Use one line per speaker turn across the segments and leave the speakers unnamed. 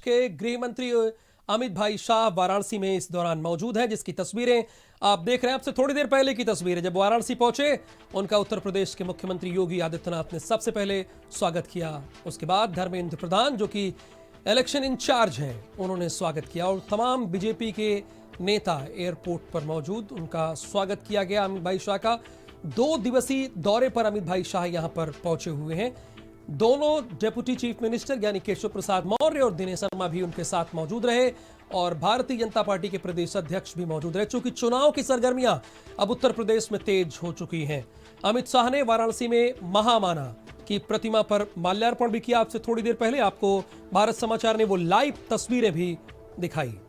के गृह मंत्री अमित भाई शाह वाराणसी में इस दौरान मौजूद हैं, जिसकी तस्वीरें आप देख रहे हैं। आपसे थोड़ी देर पहले की तस्वीर है, जब वाराणसी पहुंचे उनका उत्तर प्रदेश के मुख्यमंत्री योगी आदित्यनाथ ने सबसे पहले स्वागत किया। उसके बाद धर्मेंद्र प्रधान, जो कि इलेक्शन इंचार्ज हैं, उन्होंने स्वागत किया और तमाम बीजेपी के नेता एयरपोर्ट पर मौजूद, उनका स्वागत किया गया। अमित भाई शाह का 2 दिवसीय दौरे पर अमित भाई शाह यहां पर पहुंचे हुए हैं। दोनों डेप्यूटी चीफ मिनिस्टर यानी केशव प्रसाद मौर्य और दिनेश शर्मा भी उनके साथ मौजूद रहे और भारतीय जनता पार्टी के प्रदेश अध्यक्ष भी मौजूद रहे। चूंकि चुनाव की सरगर्मियां अब उत्तर प्रदेश में तेज हो चुकी हैं, अमित शाह ने वाराणसी में महामाना की प्रतिमा पर माल्यार्पण भी किया। आपसे थोड़ी देर पहले आपको भारत समाचार ने वो लाइव तस्वीरें भी दिखाई।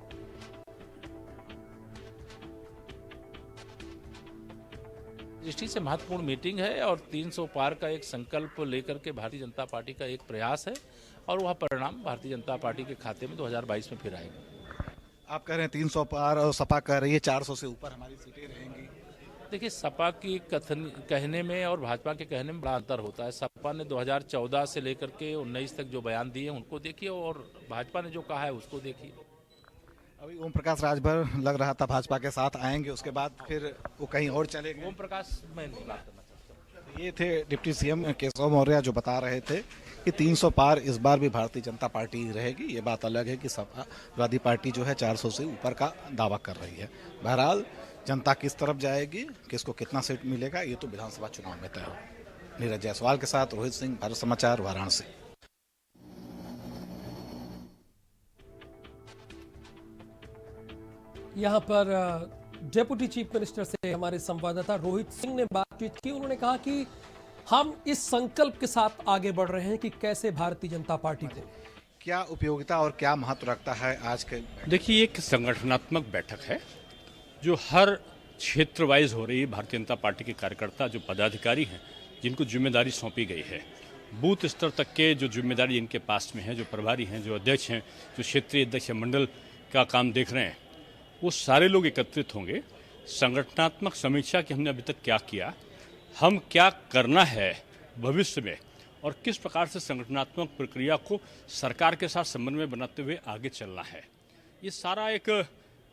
दृष्टि से महत्वपूर्ण मीटिंग है और 300 पार का एक संकल्प लेकर के भारतीय जनता पार्टी का एक प्रयास है और वह परिणाम भारतीय जनता पार्टी के खाते में 2022 में फिर आएगा।
आप कह रहे हैं 300 पार और सपा कह रही है 400 से ऊपर हमारी सीटें रहेंगी।
देखिए, सपा की कथन कहने में और भाजपा के कहने में बड़ा अंतर होता है। सपा ने 2014 से लेकर के 19 तक जो बयान दिए उनको देखिए और भाजपा ने जो कहा है उसको देखिए।
अभी ओम प्रकाश राजभर लग रहा था भाजपा के साथ आएंगे, उसके बाद फिर वो कहीं और चले गए।
ओम प्रकाश मैं नहीं बात करना चाहता।
ये थे डिप्टी सीएम केशव मौर्य जो बता रहे थे कि 300 पार इस बार भी भारतीय जनता पार्टी रहेगी। ये बात अलग है कि समाजवादी पार्टी जो है 400 से ऊपर का दावा कर रही है। बहरहाल जनता किस तरफ जाएगी, किसको कितना सीट मिलेगा, ये तो विधानसभा चुनाव में तय हो। नीरज जायसवाल के साथ रोहित सिंह, भारत समाचार, वाराणसी।
यहां पर डेप्यूटी चीफ मिनिस्टर से हमारे संवाददाता रोहित सिंह ने बातचीत की। उन्होंने कहा कि हम इस संकल्प के साथ आगे बढ़ रहे हैं कि कैसे भारतीय जनता पार्टी को
क्या उपयोगिता और क्या महत्व रखता है आज के।
देखिए, एक संगठनात्मक बैठक है जो हर क्षेत्र वाइज हो रही है। भारतीय जनता पार्टी के कार्यकर्ता जो पदाधिकारी हैं, जिनको जिम्मेदारी सौंपी गई है, बूथ स्तर तक के जो जिम्मेदारी इनके पास में है, जो प्रभारी हैं, जो अध्यक्ष हैं, जो क्षेत्रीय अध्यक्ष मंडल का काम देख रहे हैं, वो सारे लोग एकत्रित होंगे। संगठनात्मक समीक्षा की हमने अभी तक क्या किया, हम क्या करना है भविष्य में और किस प्रकार से संगठनात्मक प्रक्रिया को सरकार के साथ समन्वय बनाते हुए आगे चलना है, ये सारा एक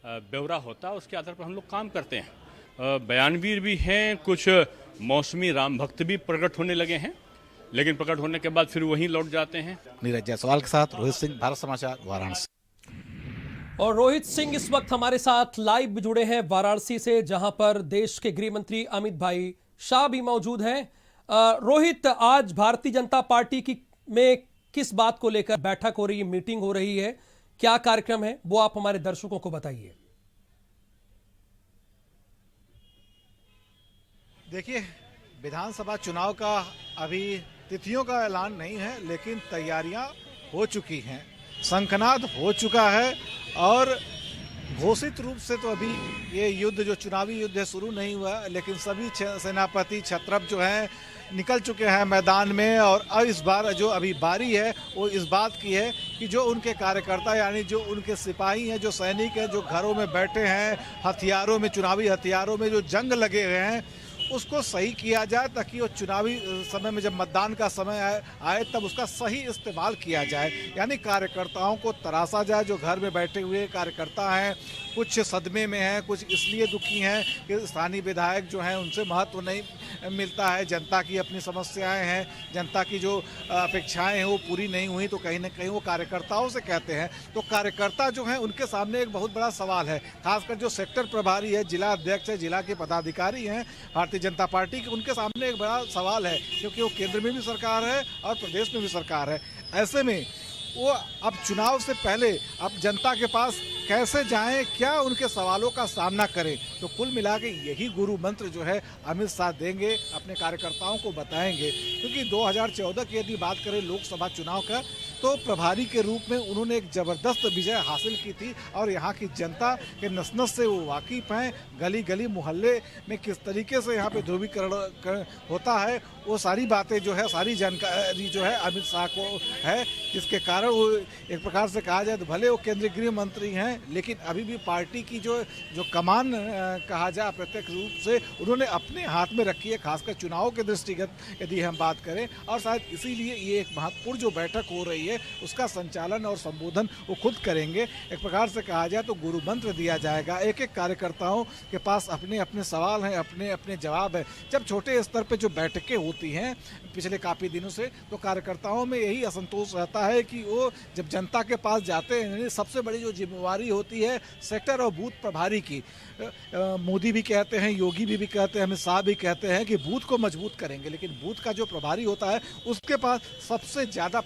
ब्यौरा होता है। उसके आधार पर हम लोग काम करते हैं। बयानवीर भी हैं, कुछ मौसमी राम भक्त भी प्रकट होने लगे हैं, लेकिन प्रकट होने के बाद फिर वहीं लौट जाते हैं।
नीरज जायसवाल के साथ रोहित सिंह, भारत समाचार, वाराणसी।
और रोहित सिंह इस वक्त हमारे साथ लाइव जुड़े हैं वाराणसी से, जहां पर देश के गृह मंत्री अमित भाई शाह भी मौजूद हैं। रोहित, आज भारतीय जनता पार्टी में किस बात को लेकर बैठक हो रही है, मीटिंग हो रही है, क्या कार्यक्रम है, वो आप हमारे दर्शकों को बताइए।
देखिए, विधानसभा चुनाव का अभी तिथियों का ऐलान नहीं है, लेकिन तैयारियां हो चुकी हैं, शंखनाद हो चुका है और घोषित रूप से तो अभी ये युद्ध जो चुनावी युद्ध है शुरू नहीं हुआ, लेकिन सभी सेनापति छत्रप जो हैं निकल चुके हैं मैदान में। और अब इस बार जो अभी बारी है वो इस बात की है कि जो उनके कार्यकर्ता यानी जो उनके सिपाही हैं, जो सैनिक हैं, जो घरों में बैठे हैं, हथियारों में, चुनावी हथियारों में जो जंग लगे हुए हैं, उसको सही किया जाए ताकि वो चुनावी समय में जब मतदान का समय आए तब उसका सही इस्तेमाल किया जाए। यानी कार्यकर्ताओं को तराशा जाए। जो घर में बैठे हुए कार्यकर्ता हैं, कुछ सदमे में हैं, कुछ इसलिए दुखी हैं कि स्थानीय विधायक जो हैं उनसे महत्व नहीं मिलता है। जनता की अपनी समस्याएं हैं, जनता की जो अपेक्षाएं हैं वो पूरी नहीं हुई, तो कहीं ना कहीं वो कार्यकर्ताओं से कहते हैं। तो कार्यकर्ता जो हैं उनके सामने एक बहुत बड़ा सवाल है, खासकर जो सेक्टर प्रभारी है, जिला अध्यक्ष है, जिला के पदाधिकारी हैं भारतीय जनता पार्टी के, उनके सामने एक बड़ा सवाल है, क्योंकि वो केंद्र में भी सरकार है और प्रदेश में भी सरकार है। ऐसे में वो अब चुनाव से पहले अब जनता के पास कैसे जाएं, क्या उनके सवालों का सामना करें। तो कुल मिला के यही गुरु मंत्र जो है अमित शाह देंगे, अपने कार्यकर्ताओं को बताएंगे। क्योंकि 2014 की यदि बात करें लोकसभा चुनाव का, तो प्रभारी के रूप में उन्होंने एक जबरदस्त विजय हासिल की थी और यहाँ की जनता के नस नस से वो वाकिफ हैं। गली गली मोहल्ले में किस तरीके से यहाँ पे ध्रुवीकरण होता है, वो सारी बातें जो है, सारी जानकारी जो है अमित शाह को है, जिसके कारण वो एक प्रकार से कहा जाए तो भले वो केंद्रीय गृह मंत्री हैं, लेकिन अभी भी पार्टी की जो कमान कहा जाए प्रत्यक्ष रूप से उन्होंने अपने हाथ में रखी है, खासकर चुनाव के दृष्टिगत यदि हम बात करें। और शायद इसीलिए ये एक महत्वपूर्ण जो बैठक हो रही है करेंगे, उसका संचालन और संबोधन वो खुद करेंगे। एक प्रकार से कहा जाए तो गुरु मंत्र दिया जाएगा। एक एक कार्यकर्ताओं के पास अपने अपने सवाल हैं, अपने अपने जवाब है। जब छोटे स्तर पे जो बैठकें होती हैं पिछले काफ़ी दिनों से, तो कार्यकर्ताओं में यही असंतोष रहता है कि वो जब जनता के पास जाते हैं, सबसे बड़ी जो जिम्मेवारी होती है सेक्टर और बूथ प्रभारी की। मोदी भी कहते हैं, योगी भी कहते हैं, अमित शाह भी कहते हैं कि बूथ को मजबूत करेंगे, लेकिन बूथ का जो प्रभारी होता है उसके पास सबसे ज़्यादा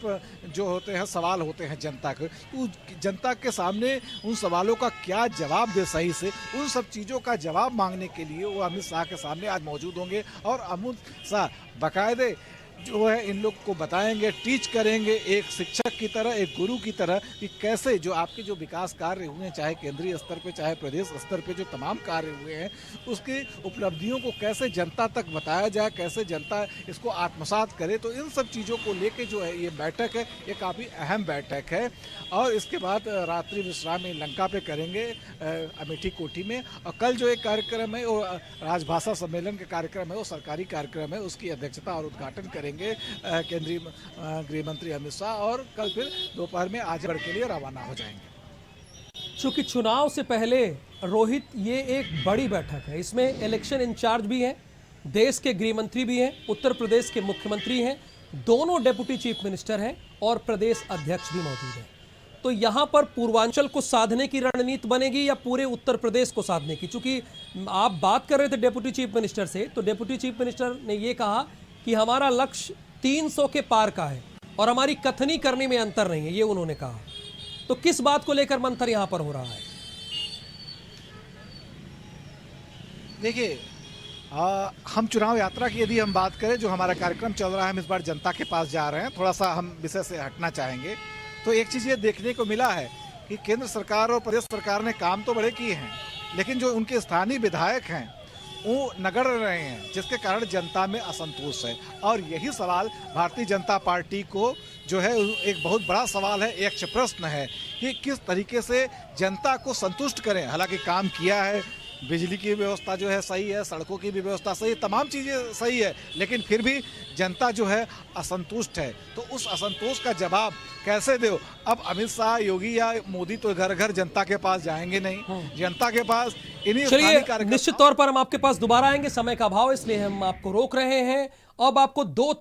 जो होते हैं सवाल होते हैं जनता के। तो जनता के सामने उन सवालों का क्या जवाब दे सही से, उन सब चीज़ों का जवाब मांगने के लिए वो अमित शाह के सामने आज मौजूद होंगे। और अमित शाह बाकायदे जो है इन लोग को बताएंगे, टीच करेंगे एक शिक्षक की तरह, एक गुरु की तरह, कि कैसे जो आपके जो विकास कार्य हुए हैं, चाहे केंद्रीय स्तर पे चाहे प्रदेश स्तर पे जो तमाम कार्य हुए हैं, उसकी उपलब्धियों को कैसे जनता तक बताया जाए, कैसे जनता इसको आत्मसात करे। तो इन सब चीज़ों को लेके जो है ये बैठक है, ये काफ़ी अहम बैठक है। और इसके बाद रात्रि विश्राम लंका पे करेंगे अमेठी कोठी में। और कल जो एक कार्यक्रम है वो राजभाषा सम्मेलन का कार्यक्रम है, वो सरकारी कार्यक्रम है, उसकी अध्यक्षता और उद्घाटन करेंगे केंद्रीय गृह मंत्री अमित शाह। और कल फिर दोपहर में आजमगढ़ के लिए रवाना हो जाएंगे।
चूंकि चुनाव से पहले रोहित ये एक बड़ी बैठक है, इसमें इलेक्शन इंचार्ज भी हैं, देश के गृह मंत्री भी हैं, उत्तर प्रदेश के मुख्यमंत्री हैं, दोनों डेप्यूटी चीफ मिनिस्टर हैं और प्रदेश अध्यक्ष भी मौजूद हैं। तो यहां पर पूर्वांचल को साधने की रणनीति बनेगी या पूरे उत्तर प्रदेश को साधने की? चूंकि आप बात कर रहे थे डेप्यूटी चीफ मिनिस्टर से, तो डेप्यूटी चीफ मिनिस्टर ने यह कहा कि हमारा लक्ष्य 300 के पार का है और हमारी कथनी करने में अंतर नहीं है, ये उन्होंने कहा। तो किस बात को लेकर मंथन यहां पर हो रहा है?
देखिए, हम चुनाव यात्रा की यदि हम बात करें, जो हमारा कार्यक्रम चल रहा है, हम इस बार जनता के पास जा रहे हैं। थोड़ा सा हम विषय से हटना चाहेंगे। तो एक चीज़ ये देखने को मिला है कि केंद्र सरकार और प्रदेश सरकार ने काम तो बड़े किए हैं, लेकिन जो उनके स्थानीय विधायक हैं वो नगड़ रहे हैं, जिसके कारण जनता में असंतोष है। और यही सवाल भारतीय जनता पार्टी को जो है एक बहुत बड़ा सवाल है, एक प्रश्न है कि किस तरीके से जनता को संतुष्ट करें। हालांकि काम किया है, बिजली की व्यवस्था जो है सही है, सड़कों की भी व्यवस्था सही है, तमाम चीज़ें सही है, लेकिन फिर भी जनता जो है असंतुष्ट है। तो उस असंतोष का जवाब कैसे दो? अब अमित शाह, योगी या मोदी तो घर घर जनता के पास जाएंगे नहीं, जनता के पास इन्हीं
चलिए, निश्चित तौर पर हम आपके पास दोबारा आएंगे, समय का अभाव इसलिए हम आपको रोक रहे हैं। अब आपको 2